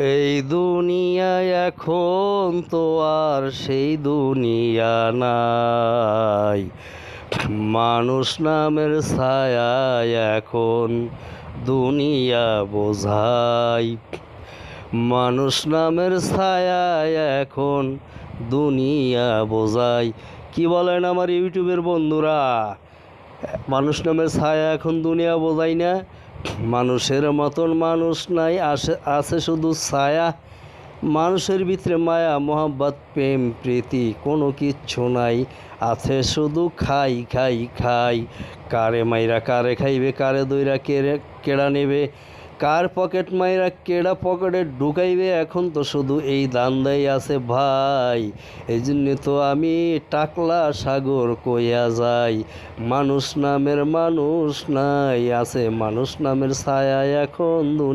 এই দুনিয়ায় এখন তো আর সেই দুনিয়া নাই। মানুষ নামের ছায়ায় এখন দুনিয়া বোঝাই। মানুষ নামের ছায়ায় এখন দুনিয়া বোঝাই। কি বলেন আমার ইউটিউবের বন্ধুরা? মানুষ নামের ছায়া এখন দুনিয়া বোঝাই না। মানুষের মতন মানুষ নাই, আছে শুধু ছায়া। মানুষের ভিতরে মায়া মোহাব্বত প্রেম প্রীতি কোনো কিচ্ছু নাই, আছে শুধু খাই খাই খাই। কারে মাইরা কারে খাইবে, কারে দইরা কেড়া নেবে, কার পকেট মাইরা কেডা পকেটে ঢুকাইবে, এখন তো শুধু এই দান্দাই আছে ভাই। এই জন্যে তো আমি টাকলা সাগর কইয়া যাই। মানুষ নামের মানুষ নাই, আছে মানুষ নামের ছায়া এখন দুনিয়া।